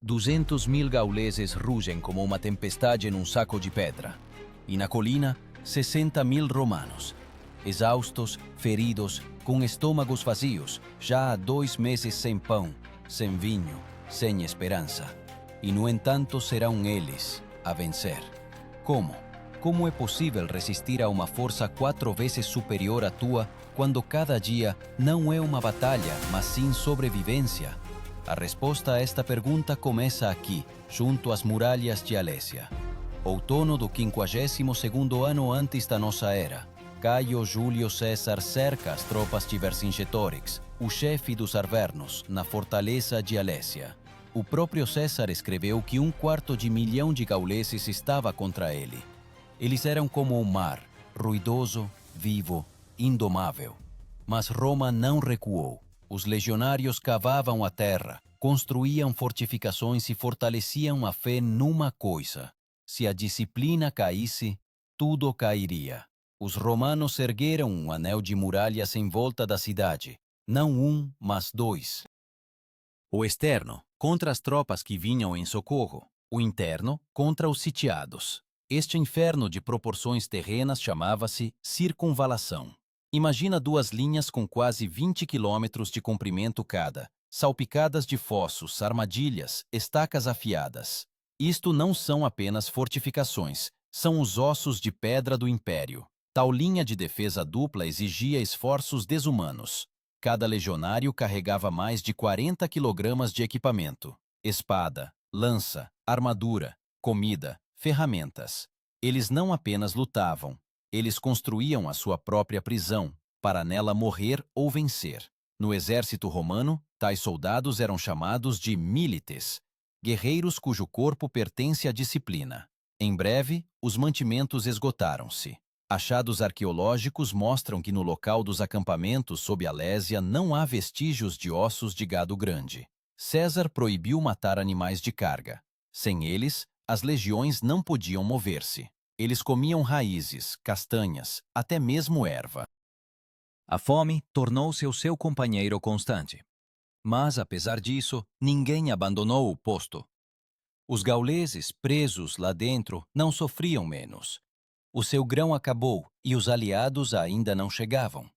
200.000 gauleses rugem como uma tempestade num saco de pedra. E na colina, 60.000 romanos. Exaustos, feridos, com estômagos vazios, já há 2 meses sem pão, sem vinho, sem esperança. E, no entanto, serão eles a vencer. Como? Como é possível resistir a uma força 4 vezes superior à tua, quando cada dia não é uma batalha, mas sim sobrevivência? A resposta a esta pergunta começa aqui, junto às muralhas de Alésia. Outono do 52º ano antes da nossa era. Caio Júlio César cerca as tropas de Vercingetorix, o chefe dos arvernos, na fortaleza de Alésia. O próprio César escreveu que 250.000 de gauleses estava contra ele. Eles eram como o mar, ruidoso, vivo, indomável. Mas Roma não recuou. Os legionários cavavam a terra, construíam fortificações e fortaleciam a fé numa coisa: se a disciplina caísse, tudo cairia. Os romanos ergueram um anel de muralhas em volta da cidade, não um, mas 2. O externo, contra as tropas que vinham em socorro. O interno, contra os sitiados. Este inferno de proporções terrenas chamava-se circunvalação. Imagina 2 linhas com quase 20 quilômetros de comprimento cada, salpicadas de fossos, armadilhas, estacas afiadas. Isto não são apenas fortificações, são os ossos de pedra do império. Tal linha de defesa dupla exigia esforços desumanos. Cada legionário carregava mais de 40 quilogramas de equipamento: espada, lança, armadura, comida, ferramentas. Eles não apenas lutavam, eles construíam a sua própria prisão, para nela morrer ou vencer. No exército romano, tais soldados eram chamados de milites, guerreiros cujo corpo pertence à disciplina. Em breve, os mantimentos esgotaram-se. Achados arqueológicos mostram que no local dos acampamentos sob Alésia não há vestígios de ossos de gado grande. César proibiu matar animais de carga. Sem eles, as legiões não podiam mover-se. Eles comiam raízes, castanhas, até mesmo erva. A fome tornou-se o seu companheiro constante. Mas, apesar disso, ninguém abandonou o posto. Os gauleses, presos lá dentro, não sofriam menos. O seu grão acabou e os aliados ainda não chegavam.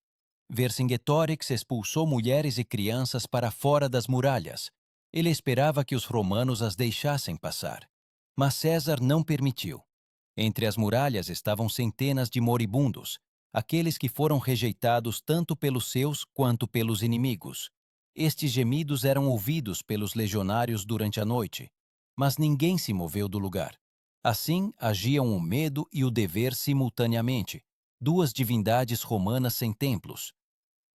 Vercingetorix expulsou mulheres e crianças para fora das muralhas. Ele esperava que os romanos as deixassem passar. Mas César não permitiu. Entre as muralhas estavam centenas de moribundos, aqueles que foram rejeitados tanto pelos seus quanto pelos inimigos. Estes gemidos eram ouvidos pelos legionários durante a noite, mas ninguém se moveu do lugar. Assim agiam o medo e o dever simultaneamente, 2 divindades romanas sem templos.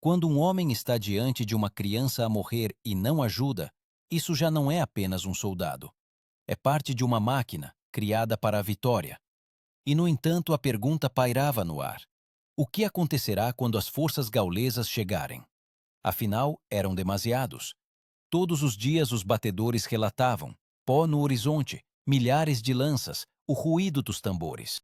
Quando um homem está diante de uma criança a morrer e não ajuda, isso já não é apenas um soldado. É parte de uma máquina, criada para a vitória. E, no entanto, a pergunta pairava no ar: o que acontecerá quando as forças gaulesas chegarem? Afinal, eram demasiados. Todos os dias os batedores relatavam: pó no horizonte, milhares de lanças, o ruído dos tambores.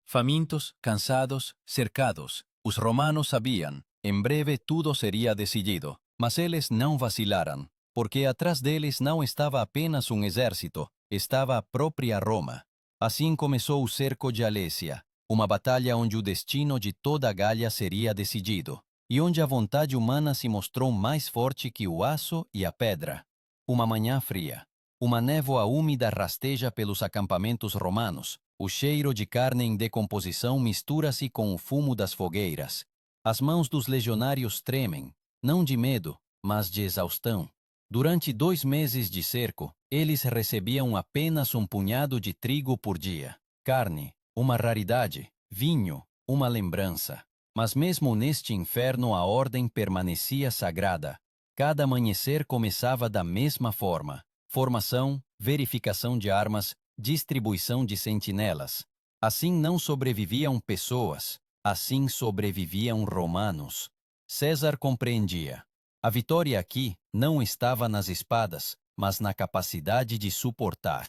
Famintos, cansados, cercados, os romanos sabiam: em breve tudo seria decidido. Mas eles não vacilaram, porque atrás deles não estava apenas um exército, estava a própria Roma. Assim começou o cerco de Alésia, uma batalha onde o destino de toda a Gália seria decidido, e onde a vontade humana se mostrou mais forte que o aço e a pedra. Uma manhã fria. Uma névoa úmida rasteja pelos acampamentos romanos. O cheiro de carne em decomposição mistura-se com o fumo das fogueiras. As mãos dos legionários tremem, não de medo, mas de exaustão. Durante 2 meses de cerco, eles recebiam apenas um punhado de trigo por dia. Carne, uma raridade. Vinho, uma lembrança. Mas mesmo neste inferno a ordem permanecia sagrada. Cada amanhecer começava da mesma forma: formação, verificação de armas, distribuição de sentinelas. Assim não sobreviviam pessoas, assim sobreviviam romanos. César compreendia. A vitória aqui não estava nas espadas, mas na capacidade de suportar.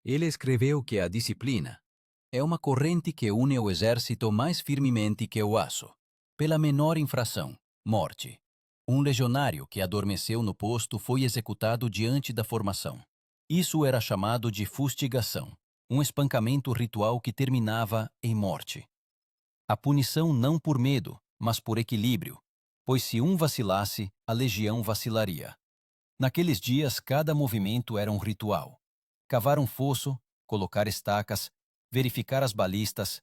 Ele escreveu que a disciplina é uma corrente que une o exército mais firmemente que o aço. Pela menor infração, morte. Um legionário que adormeceu no posto foi executado diante da formação. Isso era chamado de fustigação, um espancamento ritual que terminava em morte. A punição não por medo, mas por equilíbrio, pois se um vacilasse, a legião vacilaria. Naqueles dias, cada movimento era um ritual. Cavar um fosso, colocar estacas, verificar as balistas.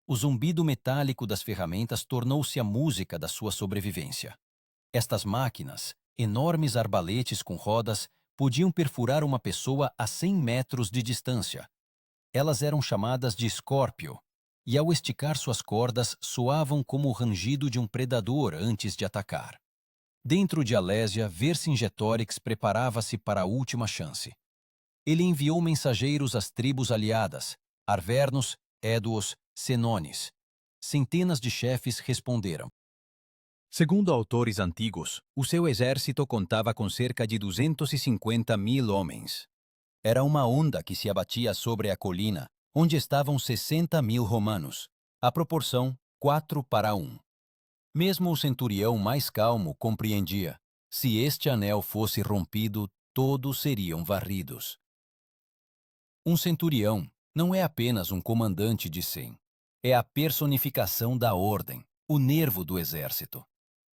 O zumbido metálico das ferramentas tornou-se a música da sua sobrevivência. Estas máquinas, enormes arbaletes com rodas, podiam perfurar uma pessoa a 100 metros de distância. Elas eram chamadas de Scorpio, e ao esticar suas cordas soavam como o rangido de um predador antes de atacar. Dentro de Alésia, Vercingetorix preparava-se para a última chance. Ele enviou mensageiros às tribos aliadas, Arvernos, Éduos, Senones. Centenas de chefes responderam. Segundo autores antigos, o seu exército contava com cerca de 250.000 homens. Era uma onda que se abatia sobre a colina, onde estavam 60.000 romanos, a proporção 4:1. Mesmo o centurião mais calmo compreendia: se este anel fosse rompido, todos seriam varridos. Um centurião não é apenas um comandante de 100. É a personificação da ordem, o nervo do exército.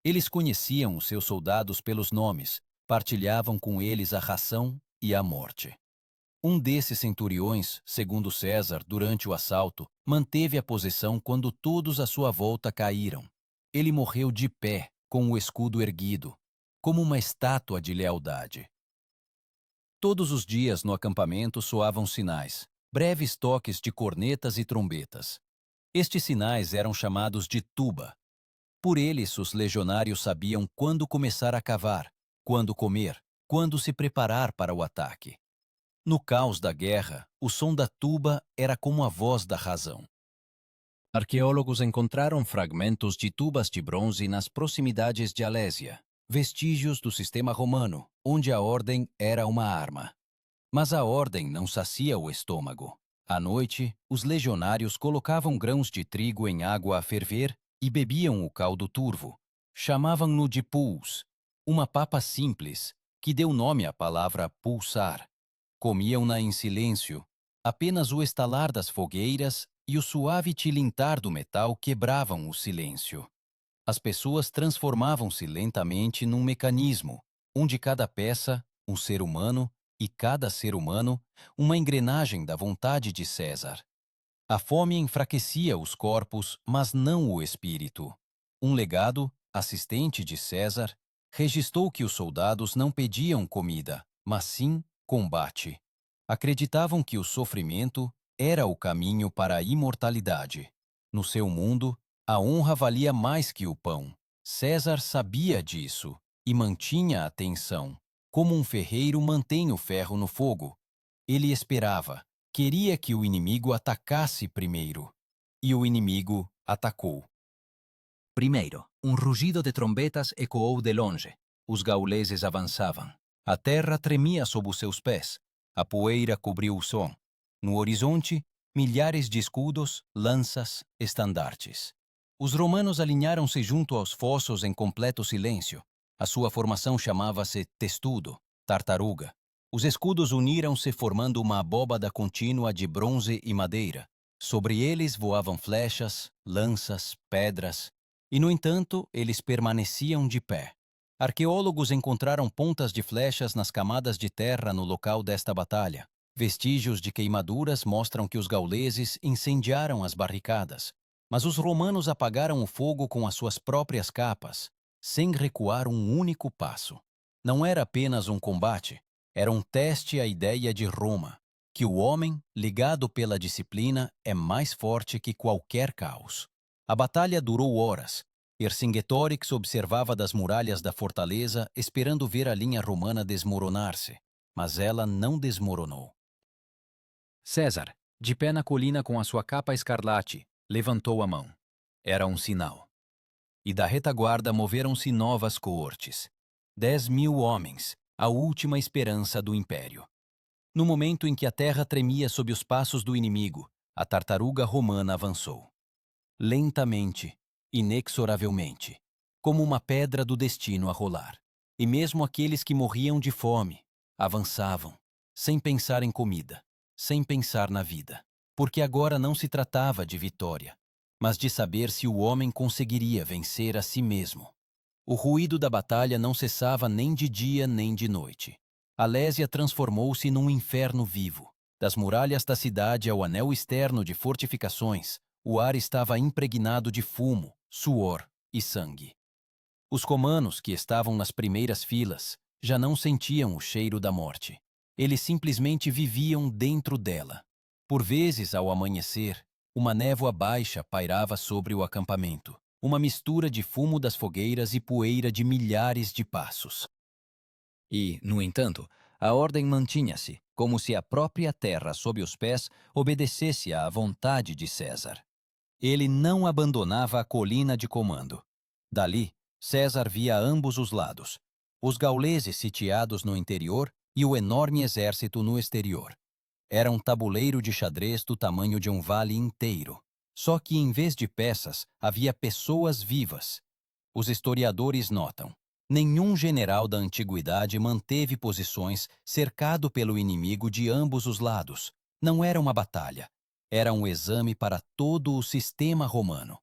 Eles conheciam os seus soldados pelos nomes, partilhavam com eles a ração e a morte. Um desses centuriões, segundo César, durante o assalto, manteve a posição quando todos à sua volta caíram. Ele morreu de pé, com o escudo erguido, como uma estátua de lealdade. Todos os dias no acampamento soavam sinais, breves toques de cornetas e trombetas. Estes sinais eram chamados de tuba. Por eles, os legionários sabiam quando começar a cavar, quando comer, quando se preparar para o ataque. No caos da guerra, o som da tuba era como a voz da razão. Arqueólogos encontraram fragmentos de tubas de bronze nas proximidades de Alésia, vestígios do sistema romano, onde a ordem era uma arma. Mas a ordem não sacia o estômago. À noite, os legionários colocavam grãos de trigo em água a ferver e bebiam o caldo turvo. Chamavam-no de pulse, uma papa simples, que deu nome à palavra pulsar. Comiam-na em silêncio. Apenas o estalar das fogueiras e o suave tilintar do metal quebravam o silêncio. As pessoas transformavam-se lentamente num mecanismo, onde cada peça, um ser humano, e cada ser humano, uma engrenagem da vontade de César. A fome enfraquecia os corpos, mas não o espírito. Um legado, assistente de César, registrou que os soldados não pediam comida, mas sim combate. Acreditavam que o sofrimento era o caminho para a imortalidade. No seu mundo, a honra valia mais que o pão. César sabia disso e mantinha a tensão, como um ferreiro mantém o ferro no fogo. Ele esperava, queria que o inimigo atacasse primeiro. E o inimigo atacou. Primeiro, um rugido de trombetas ecoou de longe. Os gauleses avançavam. A terra tremia sob os seus pés. A poeira cobriu o som. No horizonte, milhares de escudos, lanças, estandartes. Os romanos alinharam-se junto aos fossos em completo silêncio. A sua formação chamava-se testudo, tartaruga. Os escudos uniram-se formando uma abóbada contínua de bronze e madeira. Sobre eles voavam flechas, lanças, pedras. E, no entanto, eles permaneciam de pé. Arqueólogos encontraram pontas de flechas nas camadas de terra no local desta batalha. Vestígios de queimaduras mostram que os gauleses incendiaram as barricadas. Mas os romanos apagaram o fogo com as suas próprias capas, sem recuar um único passo. Não era apenas um combate. Era um teste à ideia de Roma, que o homem, ligado pela disciplina, é mais forte que qualquer caos. A batalha durou horas. Vercingetorix observava das muralhas da fortaleza, esperando ver a linha romana desmoronar-se, mas ela não desmoronou. César, de pé na colina com a sua capa escarlate, levantou a mão. Era um sinal. E da retaguarda moveram-se novas coortes. 10.000 homens, a última esperança do império. No momento em que a terra tremia sob os passos do inimigo, a tartaruga romana avançou. Lentamente, inexoravelmente. como uma pedra do destino a rolar. E mesmo aqueles que morriam de fome avançavam, sem pensar em comida, sem pensar na vida, porque agora não se tratava de vitória, mas de saber se o homem conseguiria vencer a si mesmo. O ruído da batalha não cessava nem de dia nem de noite. Alésia transformou-se num inferno vivo. Das muralhas da cidade ao anel externo de fortificações, o ar estava impregnado de fumo, suor e sangue. Os romanos, que estavam nas primeiras filas, já não sentiam o cheiro da morte. Eles simplesmente viviam dentro dela. Por vezes, ao amanhecer, uma névoa baixa pairava sobre o acampamento, uma mistura de fumo das fogueiras e poeira de milhares de passos. E, no entanto, a ordem mantinha-se, como se a própria terra sob os pés obedecesse à vontade de César. Ele não abandonava a colina de comando. Dali, César via ambos os lados, os gauleses sitiados no interior e o enorme exército no exterior. Era um tabuleiro de xadrez do tamanho de um vale inteiro. Só que, em vez de peças, havia pessoas vivas. Os historiadores notam: nenhum general da antiguidade manteve posições cercado pelo inimigo de ambos os lados. Não era uma batalha. Era um exame para todo o sistema romano.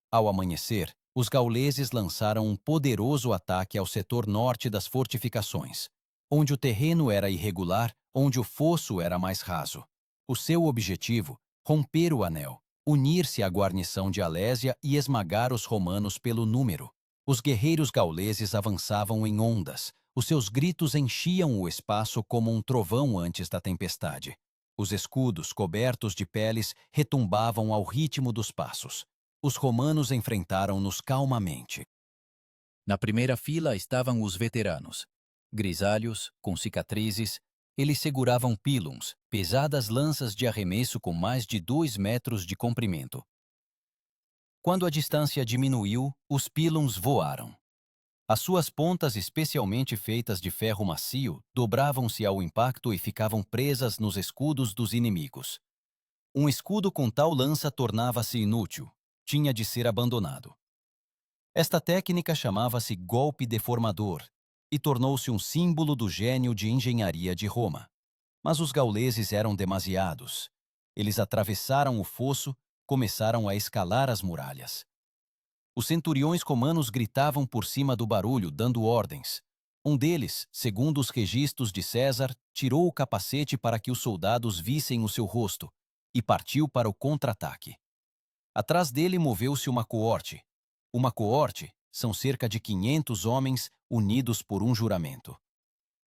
Ao amanhecer, os gauleses lançaram um poderoso ataque ao setor norte das fortificações, onde o terreno era irregular, onde o fosso era mais raso. O seu objetivo: romper o anel, unir-se à guarnição de Alésia e esmagar os romanos pelo número. Os guerreiros gauleses avançavam em ondas. Os seus gritos enchiam o espaço como um trovão antes da tempestade. Os escudos, cobertos de peles, retumbavam ao ritmo dos passos. Os romanos enfrentaram-nos calmamente. Na primeira fila estavam os veteranos. Grisalhos, com cicatrizes, eles seguravam pilums, pesadas lanças de arremesso com mais de 2 metros de comprimento. Quando a distância diminuiu, os pilums voaram. As suas pontas, especialmente feitas de ferro macio, dobravam-se ao impacto e ficavam presas nos escudos dos inimigos. Um escudo com tal lança tornava-se inútil. Tinha de ser abandonado. Esta técnica chamava-se golpe deformador e tornou-se um símbolo do gênio de engenharia de Roma. Mas os gauleses eram demasiados. Eles atravessaram o fosso, começaram a escalar as muralhas. Os centuriões romanos gritavam por cima do barulho, dando ordens. Um deles, segundo os registros de César, tirou o capacete para que os soldados vissem o seu rosto e partiu para o contra-ataque. Atrás dele moveu-se uma coorte. Uma coorte são cerca de 500 homens unidos por um juramento.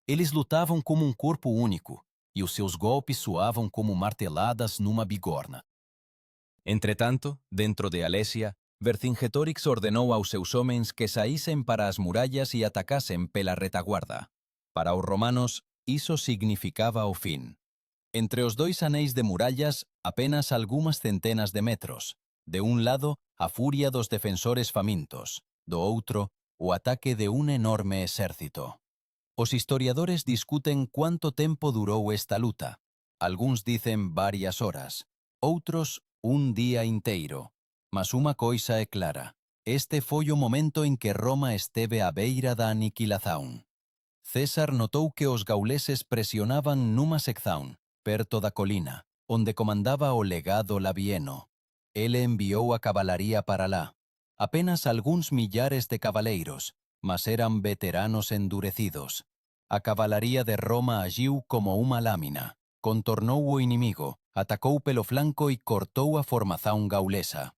Eles lutavam como um corpo único, e os seus golpes soavam como marteladas numa bigorna. Entretanto, dentro de Alésia, Vercingetorix ordenou aos seus homens que saíssem para as murallas e atacassem pela retaguarda. Para os romanos, isso significava o fim. Entre os dois anéis de murallas, apenas algumas centenas de metros. De um lado, a fúria dos defensores famintos. Do outro, o ataque de um enorme exército. Os historiadores discutem quanto tempo durou esta luta. Alguns dizem várias horas, outros um dia inteiro. Mas uma coisa é clara: este foi o momento em que Roma esteve à beira da aniquilação. César notou que os gauleses pressionavam numa secção, perto da colina, onde comandava o legado Labieno. Ele enviou a cavalaria para lá. Apenas alguns milhares de cavaleiros, mas eram veteranos endurecidos. A cavalaria de Roma agiu como uma lâmina. Contornou o inimigo, atacou pelo flanco e cortou a formação gaulesa.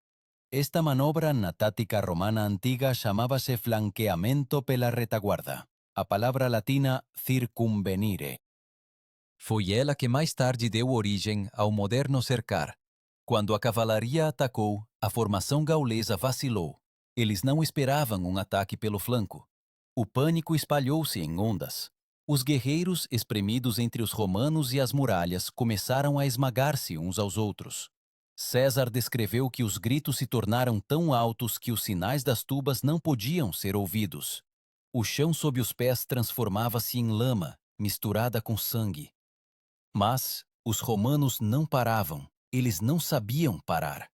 Esta manobra na tática romana antiga chamábase flanqueamento pela retaguarda. A palavra latina circumvenire. Foi ela que mais tarde deu origem ao moderno cercar. Quando a cavalaria atacou, a formação gaulesa vacilou. Eles não esperavam um ataque pelo flanco. O pânico espalhou-se em ondas. Os guerreiros, espremidos entre os romanos e as muralhas, começaram a esmagar-se uns aos outros. César descreveu que os gritos se tornaram tão altos que os sinais das tubas não podiam ser ouvidos. O chão sob os pés transformava-se em lama, misturada com sangue. Mas os romanos não paravam. Eles não sabiam parar.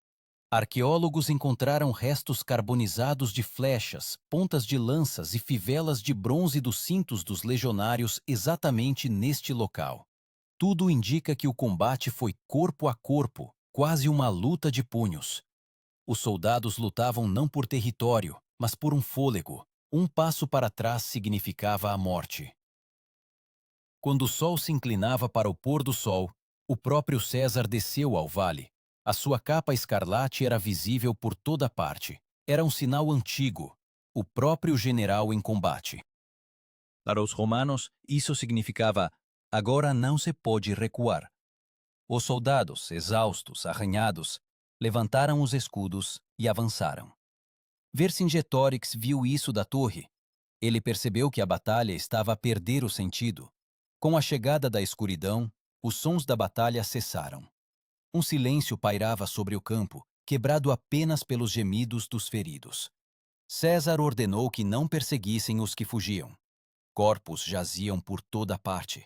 Arqueólogos encontraram restos carbonizados de flechas, pontas de lanças e fivelas de bronze dos cintos dos legionários exatamente neste local. Tudo indica que o combate foi corpo a corpo, quase uma luta de punhos. Os soldados lutavam não por território, mas por um fôlego. Um passo para trás significava a morte. Quando o sol se inclinava para o pôr do sol, o próprio César desceu ao vale. A sua capa escarlate era visível por toda parte. Era um sinal antigo, o próprio general em combate. Para os romanos, isso significava: agora não se pode recuar. Os soldados, exaustos, arranhados, levantaram os escudos e avançaram. Vercingetorix viu isso da torre. Ele percebeu que a batalha estava a perder o sentido. Com a chegada da escuridão, os sons da batalha cessaram. Um silêncio pairava sobre o campo, quebrado apenas pelos gemidos dos feridos. César ordenou que não perseguissem os que fugiam. Corpos jaziam por toda parte.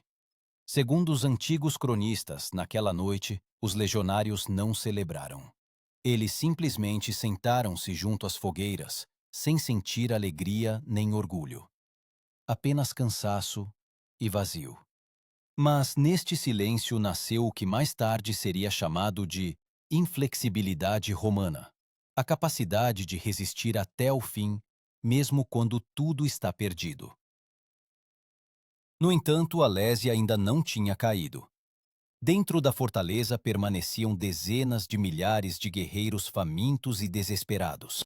Segundo os antigos cronistas, naquela noite, os legionários não celebraram. Eles simplesmente sentaram-se junto às fogueiras, sem sentir alegria nem orgulho. Apenas cansaço e vazio. Mas neste silêncio nasceu o que mais tarde seria chamado de inflexibilidade romana, a capacidade de resistir até o fim, mesmo quando tudo está perdido. No entanto, a Lésia ainda não tinha caído. Dentro da fortaleza permaneciam dezenas de milhares de guerreiros famintos e desesperados.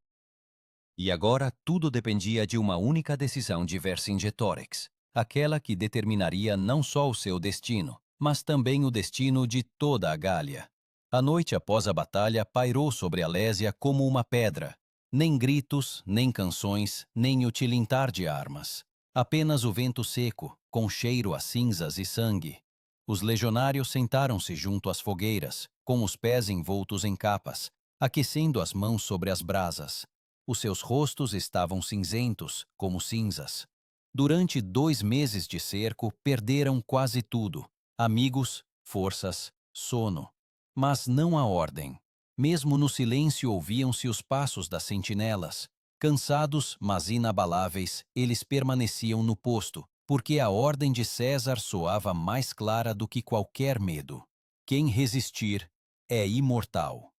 E agora tudo dependia de uma única decisão de Vercingetorix, aquela que determinaria não só o seu destino, mas também o destino de toda a Gália. A noite após a batalha pairou sobre a Lésia como uma pedra. Nem gritos, nem canções, nem o tilintar de armas. Apenas o vento seco, com cheiro a cinzas e sangue. Os legionários sentaram-se junto às fogueiras, com os pés envoltos em capas, aquecendo as mãos sobre as brasas. Os seus rostos estavam cinzentos, como cinzas. Durante 2 meses de cerco, perderam quase tudo: amigos, forças, sono. Mas não a ordem. Mesmo no silêncio ouviam-se os passos das sentinelas. Cansados, mas inabaláveis, eles permaneciam no posto, porque a ordem de César soava mais clara do que qualquer medo. Quem resistir é imortal.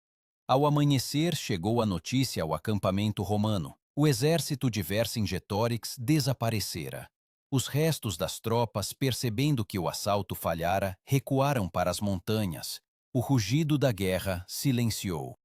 Ao amanhecer, chegou a notícia ao acampamento romano. O exército de Vercingetorix desaparecera. Os restos das tropas, percebendo que o assalto falhara, recuaram para as montanhas. O rugido da guerra silenciou.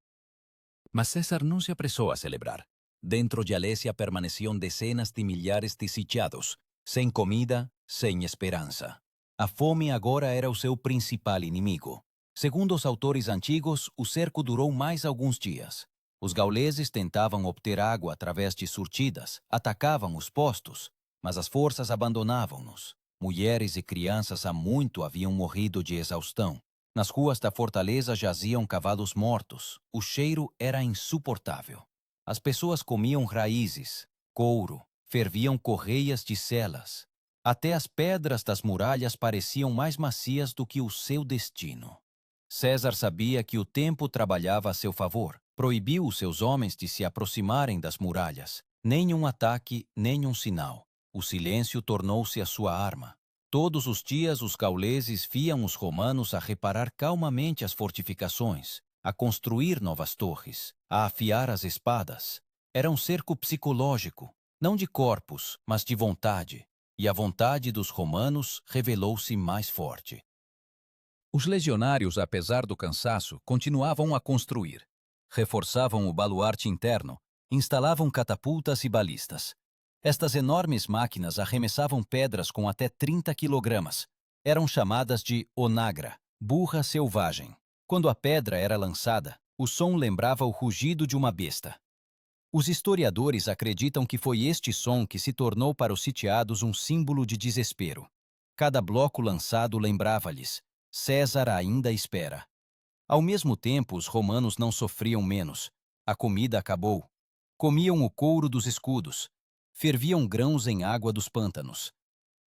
Mas César não se apressou a celebrar. Dentro de Alésia permaneciam dezenas de milhares de sitiados, sem comida, sem esperança. A fome agora era o seu principal inimigo. Segundo os autores antigos, o cerco durou mais alguns dias. Os gauleses tentavam obter água através de surtidas, atacavam os postos, mas as forças abandonavam-nos. Mulheres e crianças há muito haviam morrido de exaustão. Nas ruas da fortaleza jaziam cavalos mortos. O cheiro era insuportável. As pessoas comiam raízes, couro, ferviam correias de celas. Até as pedras das muralhas pareciam mais macias do que o seu destino. César sabia que o tempo trabalhava a seu favor. Proibiu os seus homens de se aproximarem das muralhas. Nem um ataque, nem um sinal. O silêncio tornou-se a sua arma. Todos os dias os gauleses viam os romanos a reparar calmamente as fortificações, a construir novas torres, a afiar as espadas. Era um cerco psicológico, não de corpos, mas de vontade, e a vontade dos romanos revelou-se mais forte. Os legionários, apesar do cansaço, continuavam a construir. Reforçavam o baluarte interno, instalavam catapultas e balistas. Estas enormes máquinas arremessavam pedras com até 30 quilogramas. Eram chamadas de onagra, burra selvagem. Quando a pedra era lançada, o som lembrava o rugido de uma besta. Os historiadores acreditam que foi este som que se tornou para os sitiados um símbolo de desespero. Cada bloco lançado lembrava-lhes: César ainda espera. Ao mesmo tempo, os romanos não sofriam menos. A comida acabou. Comiam o couro dos escudos. Ferviam grãos em água dos pântanos.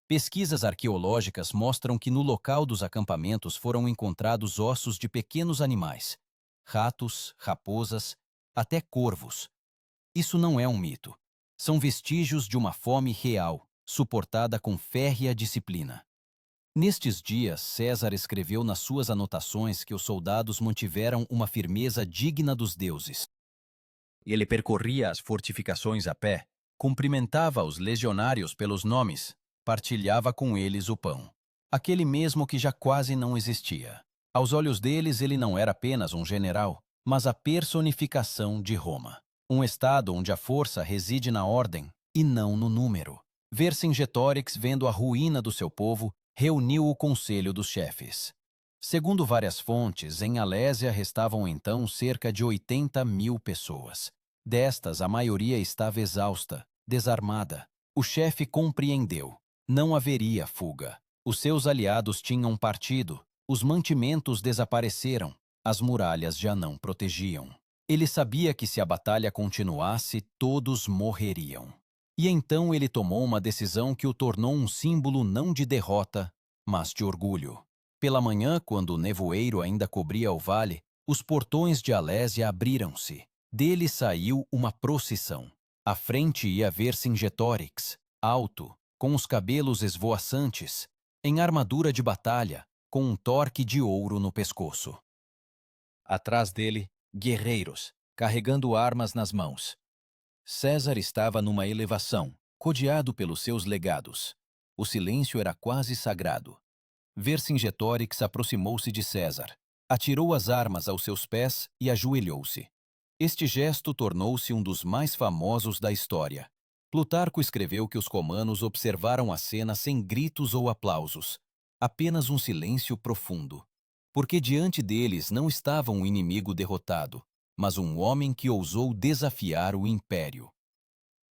Pesquisas arqueológicas mostram que no local dos acampamentos foram encontrados ossos de pequenos animais. ratos, raposas, até corvos. Isso não é um mito. São vestígios de uma fome real, suportada com férrea disciplina. Nestes dias, César escreveu nas suas anotações que os soldados mantiveram uma firmeza digna dos deuses. Ele percorria as fortificações a pé, cumprimentava os legionários pelos nomes, partilhava com eles o pão, aquele mesmo que já quase não existia. Aos olhos deles, ele não era apenas um general, mas a personificação de Roma. Um estado onde a força reside na ordem e não no número. Vercingetorix, vendo a ruína do seu povo, reuniu o conselho dos chefes. Segundo várias fontes, em Alésia restavam então cerca de 80.000 pessoas. Destas, a maioria estava exausta, desarmada. O chefe compreendeu. Não haveria fuga. Os seus aliados tinham partido. Os mantimentos desapareceram. As muralhas já não protegiam. Ele sabia que se a batalha continuasse, todos morreriam. E então ele tomou uma decisão que o tornou um símbolo não de derrota, mas de orgulho. Pela manhã, quando o nevoeiro ainda cobria o vale, os portões de Alésia abriram-se. Dele saiu uma procissão. À frente ia Vercingetorix, alto, com os cabelos esvoaçantes, em armadura de batalha, com um torque de ouro no pescoço. Atrás dele, guerreiros, carregando armas nas mãos. César estava numa elevação, rodeado pelos seus legados. O silêncio era quase sagrado. Vercingetorix aproximou-se de César, atirou as armas aos seus pés e ajoelhou-se. Este gesto tornou-se um dos mais famosos da história. Plutarco escreveu que os romanos observaram a cena sem gritos ou aplausos, apenas um silêncio profundo. Porque diante deles não estava um inimigo derrotado, mas um homem que ousou desafiar o império.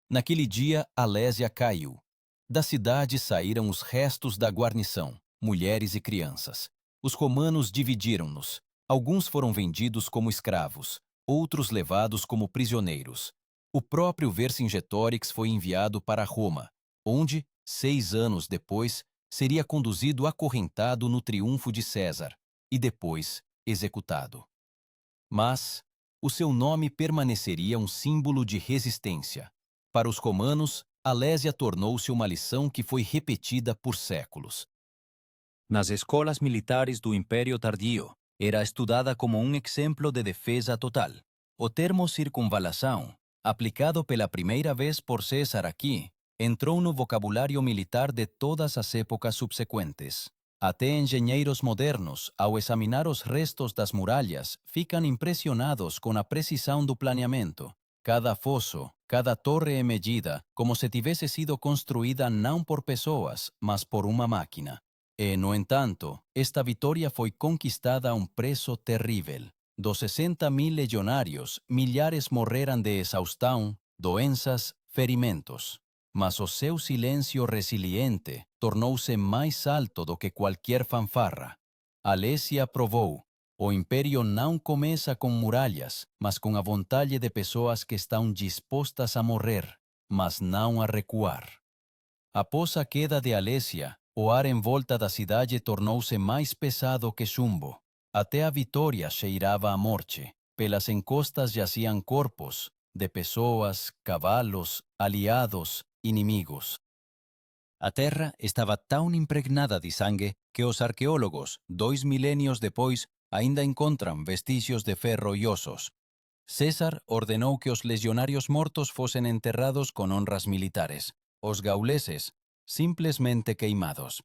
Naquele dia, Alésia caiu. Da cidade saíram os restos da guarnição, mulheres e crianças. Os romanos dividiram-nos. Alguns foram vendidos como escravos, outros levados como prisioneiros. O próprio Vercingetorix foi enviado para Roma, onde, 6 anos depois, seria conduzido acorrentado no triunfo de César e depois executado. Mas o seu nome permaneceria um símbolo de resistência. Para os romanos, Alésia tornou-se uma lição que foi repetida por séculos. Nas escolas militares do Império Tardio, era estudada como um exemplo de defesa total. O termo circunvalação, aplicado pela primeira vez por César aqui, entrou no vocabulário militar de todas as épocas subsequentes. Até engenheiros modernos, ao examinar os restos das muralhas, ficam impressionados com a precisão do planeamento. Cada fosso, cada torre é medida como se tivesse sido construída não por pessoas, mas por uma máquina. E, no entanto, esta vitória foi conquistada a um preço terrível. Dos 60.000 legionários, milhares morreram de exaustão, doenças, ferimentos. Mas o seu silêncio resiliente tornou-se mais alto do que qualquer fanfarra. Alésia provou: o império não começa com muralhas, mas com a vontade de pessoas que estão dispostas a morrer, mas não a recuar. Após a queda de Alésia, o ar em volta da cidade tornou-se mais pesado que chumbo. Até a vitória cheirava a morte. Pelas encostas jaziam corpos de pessoas, cavalos, aliados, inimigos. A terra estava tão impregnada de sangue que os arqueólogos, 2 milênios depois, ainda encontram vestígios de ferro e ossos. César ordenou que os legionários mortos fossem enterrados com honras militares. Os gauleses, simplesmente queimados.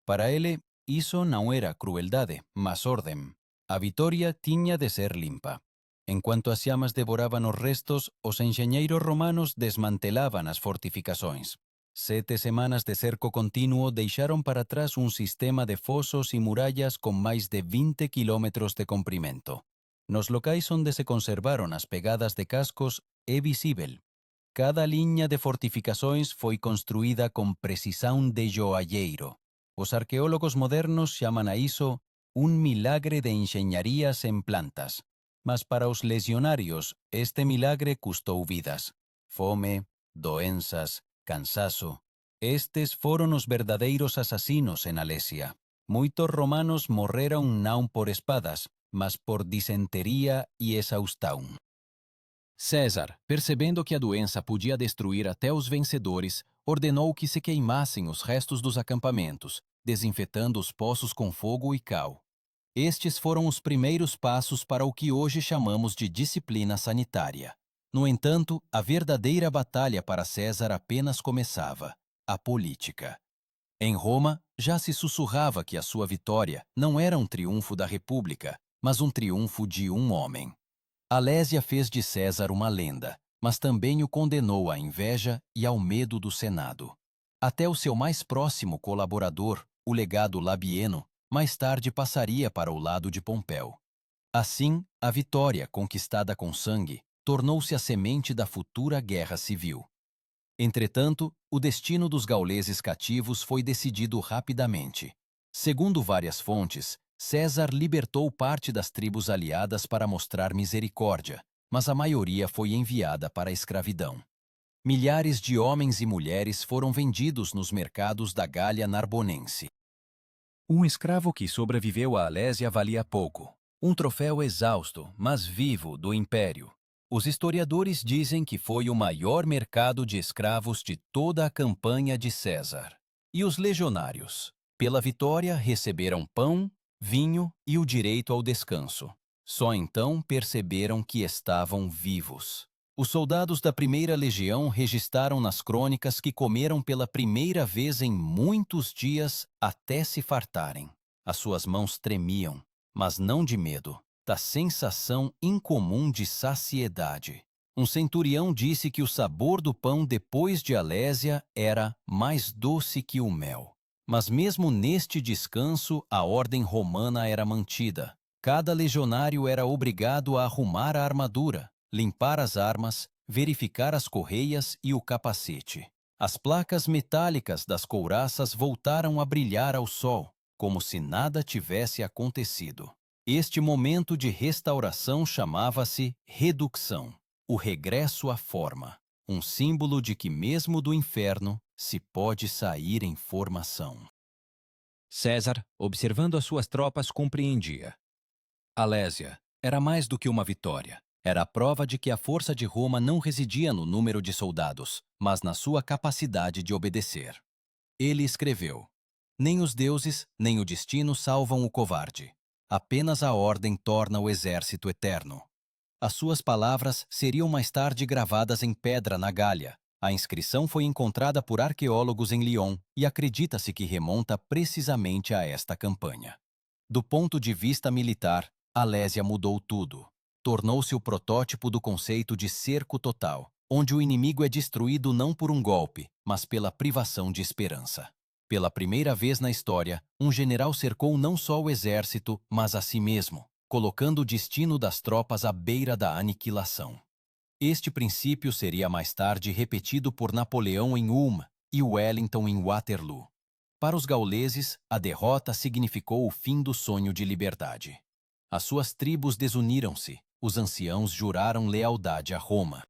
Para ele, isso não era crueldade, mas ordem. A vitória tinha de ser limpa. Enquanto as chamas devoravam os restos, os engenheiros romanos desmantelavam as fortificações. 7 semanas de cerco contínuo deixaram para trás um sistema de fossos e muralhas com mais de 20 quilômetros de comprimento. Nos locais onde se conservaram as pegadas de cascos, é visível. Cada linha de fortificações foi construída com precisão de joalheiro. Os arqueólogos modernos chamam a isso um milagre de engenharia sem plantas. Mas para os legionários, este milagre custou vidas. Fome, doenças, cansaço. Estes foram os verdadeiros assassinos em Alésia. Muitos romanos morreram não por espadas, mas por disenteria e exaustão. César, percebendo que a doença podia destruir até os vencedores, ordenou que se queimassem os restos dos acampamentos, desinfetando os poços com fogo e cal. Estes foram os primeiros passos para o que hoje chamamos de disciplina sanitária. No entanto, a verdadeira batalha para César apenas começava: a política. Em Roma, já se sussurrava que a sua vitória não era um triunfo da República, mas um triunfo de um homem. Alésia fez de César uma lenda, mas também o condenou à inveja e ao medo do Senado. Até o seu mais próximo colaborador, o legado Labieno, mais tarde passaria para o lado de Pompeu. Assim, a vitória, conquistada com sangue, tornou-se a semente da futura guerra civil. Entretanto, o destino dos gauleses cativos foi decidido rapidamente. Segundo várias fontes, César libertou parte das tribos aliadas para mostrar misericórdia, mas a maioria foi enviada para a escravidão. Milhares de homens e mulheres foram vendidos nos mercados da Gália Narbonense. Um escravo que sobreviveu à Alésia valia pouco. Um troféu exausto, mas vivo, do império. Os historiadores dizem que foi o maior mercado de escravos de toda a campanha de César. E os legionários, pela vitória, receberam pão, vinho e o direito ao descanso. Só então perceberam que estavam vivos. Os soldados da primeira legião registaram nas crônicas que comeram pela primeira vez em muitos dias até se fartarem. As suas mãos tremiam, mas não de medo, da sensação incomum de saciedade. Um centurião disse que o sabor do pão depois de Alésia era mais doce que o mel. Mas mesmo neste descanso, a ordem romana era mantida. Cada legionário era obrigado a arrumar a armadura, limpar as armas, verificar as correias e o capacete. As placas metálicas das couraças voltaram a brilhar ao sol, como se nada tivesse acontecido. Este momento de restauração chamava-se reducção, o regresso à forma, um símbolo de que mesmo do inferno se pode sair em formação. César, observando as suas tropas, compreendia. Alésia era mais do que uma vitória. Era a prova de que a força de Roma não residia no número de soldados, mas na sua capacidade de obedecer. Ele escreveu: nem os deuses, nem o destino salvam o covarde. Apenas a ordem torna o exército eterno. As suas palavras seriam mais tarde gravadas em pedra na Gália. A inscrição foi encontrada por arqueólogos em Lyon e acredita-se que remonta precisamente a esta campanha. Do ponto de vista militar, Alésia mudou tudo. Tornou-se o protótipo do conceito de cerco total, onde o inimigo é destruído não por um golpe, mas pela privação de esperança. Pela primeira vez na história, um general cercou não só o exército, mas a si mesmo, colocando o destino das tropas à beira da aniquilação. Este princípio seria mais tarde repetido por Napoleão em Ulm e Wellington em Waterloo. Para os gauleses, a derrota significou o fim do sonho de liberdade. As suas tribos desuniram-se. Os anciãos juraram lealdade a Roma.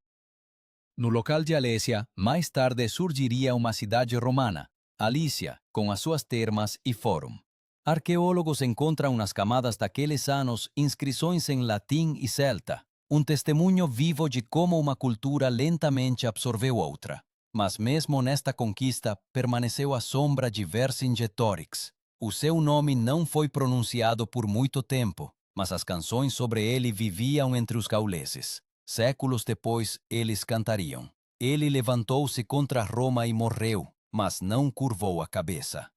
No local de Alésia, mais tarde surgiria uma cidade romana, Alícia, com as suas termas e fórum. Arqueólogos encontram nas camadas daqueles anos inscrições em latim e celta, um testemunho vivo de como uma cultura lentamente absorveu outra. Mas mesmo nesta conquista, permaneceu a sombra de Vercingetorix. O seu nome não foi pronunciado por muito tempo, mas as canções sobre ele viviam entre os gauleses. Séculos depois, eles cantariam: ele levantou-se contra Roma e morreu, mas não curvou a cabeça.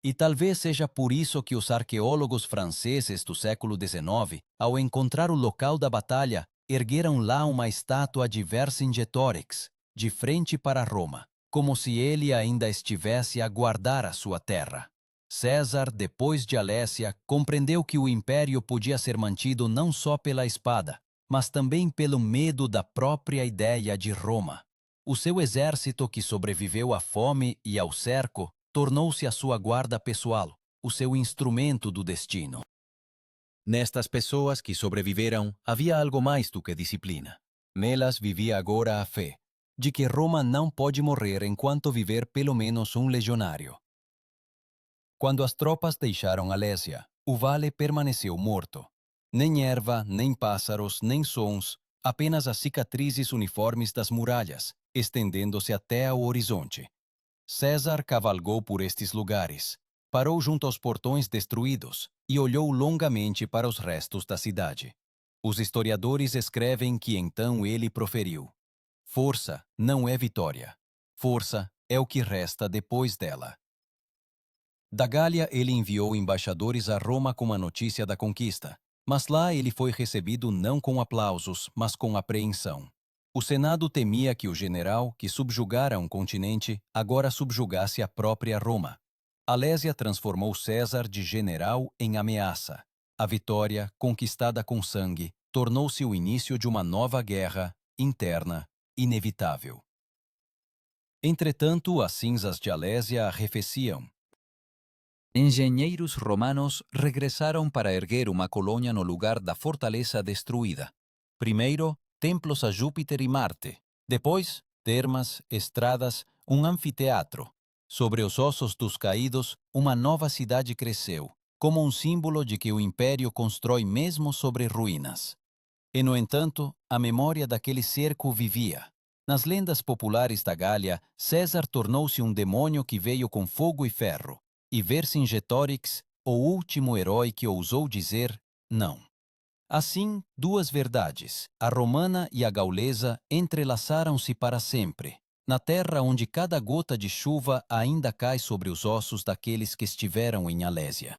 E talvez seja por isso que os arqueólogos franceses do século XIX, ao encontrar o local da batalha, ergueram lá uma estátua de Vercingetorix, de frente para Roma, como se ele ainda estivesse a guardar a sua terra. César, depois de Alésia, compreendeu que o império podia ser mantido não só pela espada, mas também pelo medo da própria ideia de Roma. O seu exército, que sobreviveu à fome e ao cerco, tornou-se a sua guarda pessoal, o seu instrumento do destino. Nestas pessoas que sobreviveram, havia algo mais do que disciplina. Nelas vivia agora a fé, de que Roma não pode morrer enquanto viver pelo menos um legionário. Quando as tropas deixaram Alésia, o vale permaneceu morto. Nem erva, nem pássaros, nem sons, apenas as cicatrizes uniformes das muralhas, estendendo-se até ao horizonte. César cavalgou por estes lugares, parou junto aos portões destruídos e olhou longamente para os restos da cidade. Os historiadores escrevem que então ele proferiu: força não é vitória. Força é o que resta depois dela. Da Gália, ele enviou embaixadores a Roma com a notícia da conquista, mas lá ele foi recebido não com aplausos, mas com apreensão. O Senado temia que o general, que subjugara um continente, agora subjugasse a própria Roma. Alésia transformou César de general em ameaça. A vitória, conquistada com sangue, tornou-se o início de uma nova guerra, interna, inevitável. Entretanto, as cinzas de Alésia arrefeciam. Engenheiros romanos regressaram para erguer uma colônia no lugar da fortaleza destruída. Primeiro, templos a Júpiter e Marte. Depois, termas, estradas, um anfiteatro. Sobre os ossos dos caídos, uma nova cidade cresceu, como um símbolo de que o império constrói mesmo sobre ruínas. E, no entanto, a memória daquele cerco vivia. Nas lendas populares da Gália, César tornou-se um demônio que veio com fogo e ferro, e Vercingetorix, o último herói que ousou dizer não. Assim, duas verdades, a romana e a gaulesa, entrelaçaram-se para sempre, na terra onde cada gota de chuva ainda cai sobre os ossos daqueles que estiveram em Alésia.